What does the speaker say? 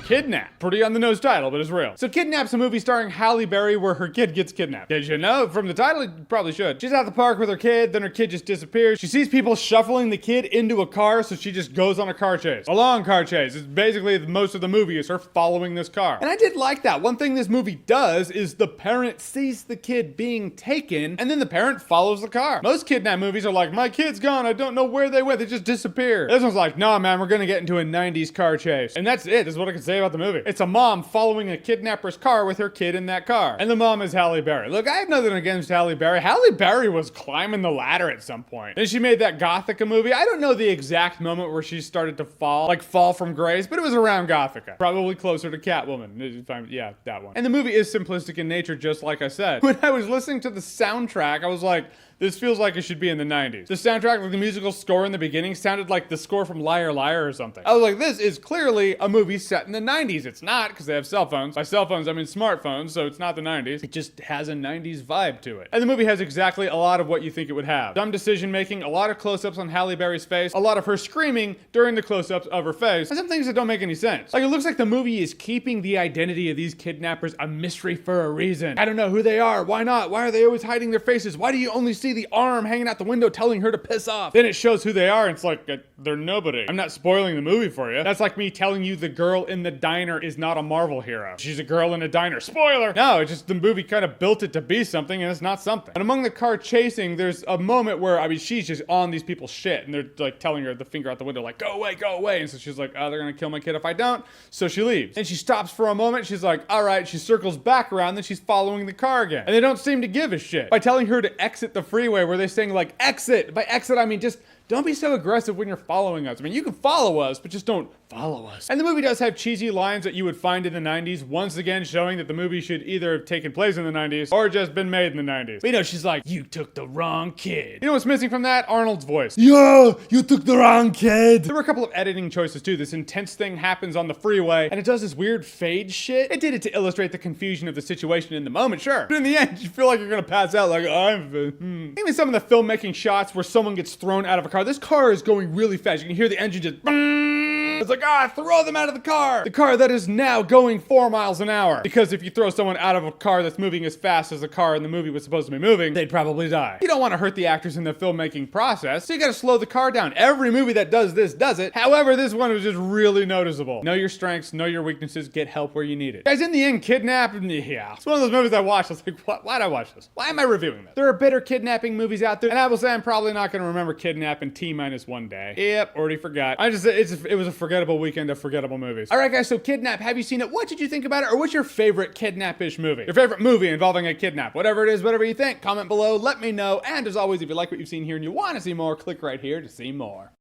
Kidnap. Pretty on the nose title, but it's real. So Kidnap's a movie starring Halle Berry where her kid gets kidnapped. Did you know? From the title, you probably should. She's at the park with her kid, then her kid just disappears. She sees people shuffling the kid into a car, so she just goes on a car chase. A long car chase. It's basically most of the movie is her following this car. And I did like that. One thing this movie does is the parent sees the kid being taken, and then the parent follows the car. Most kidnap movies are like, my kid's gone, I don't know where they went, they just disappear. This one's like, nah man, we're gonna get into a 90s car chase. And that's it, is what I can say about the movie. It's a mom following a kidnapper's car with her kid in that car. And the mom is Halle Berry. Look, I have nothing against Halle Berry. Halle Berry was climbing the ladder at some point. And she made that Gothica movie. I don't know the exact moment where she started to fall from grace, but it was around Gothica. Probably closer to Catwoman. Yeah, that one. And the movie is simplistic in nature, just like I said. When I was listening to the soundtrack, I was like, this feels like it should be in the 90s. The soundtrack, like the musical score in the beginning, sounded like the score from Liar Liar or something. I was like, this is clearly a movie set in the 90s. It's not, because they have cell phones. By cell phones, I mean smartphones, so it's not the 90s. It just has a 90s vibe to it. And the movie has exactly a lot of what you think it would have. Dumb decision making, a lot of close-ups on Halle Berry's face, a lot of her screaming during the close-ups of her face, and some things that don't make any sense. Like, it looks like the movie is keeping the identity of these kidnappers a mystery for a reason. I don't know who they are. Why not? Why are they always hiding their faces? Why do you only see the arm hanging out the window telling her to piss off? Then it shows who they are, and it's like, they're nobody. I'm not spoiling the movie for you. That's like me telling you the girl in the diner is not a Marvel hero. She's a girl in a diner. Spoiler! No, it's just the movie kind of built it to be something, and it's not something. And among the car chasing, there's a moment where, I mean, she's just on these people's shit, and they're like telling her the finger out the window, like, go away, go away. And so she's like, oh, they're gonna kill my kid if I don't. So she leaves. And she stops for a moment. She's like, all right. She circles back around, then she's following the car again. And they don't seem to give a shit. By telling her to exit the freeway, where they're saying like, exit. By exit, I mean just don't be so aggressive when you're following us. I mean, you can follow us, but just don't follow us. And the movie does have cheesy lines that you would find in the 90s, once again showing that the movie should either have taken place in the 90s or just been made in the 90s. But you know, she's like, you took the wrong kid. You know what's missing from that? Arnold's voice. Yeah, you took the wrong kid. There were a couple of editing choices too. This intense thing happens on the freeway, and it does this weird fade shit. It did it to illustrate the confusion of the situation in the moment, sure. But in the end, you feel like you're gonna pass out like, Even some of the filmmaking shots where someone gets thrown out of a car. This car is going really fast. You can hear the engine just it's like, throw them out of the car. The car that is now going 4 miles an hour. Because if you throw someone out of a car that's moving as fast as the car in the movie was supposed to be moving, they'd probably die. You don't want to hurt the actors in the filmmaking process, so you gotta slow the car down. Every movie that does this does it. However, this one was just really noticeable. Know your strengths, know your weaknesses, get help where you need it. Guys, in the end, Kidnap, yeah. It's one of those movies I watched. I was like, why'd I watch this? Why am I reviewing this? There are better kidnapping movies out there, and I will say I'm probably not gonna remember Kidnap in T-1 day. Yep, already forgot. It was a forgettable weekend of forgettable movies. All right, guys, so Kidnap, have you seen it? What did you think about it? Or what's your favorite kidnap-ish movie? Your favorite movie involving a kidnap? Whatever it is, whatever you think, comment below, let me know. And as always, if you like what you've seen here and you want to see more, click right here to see more.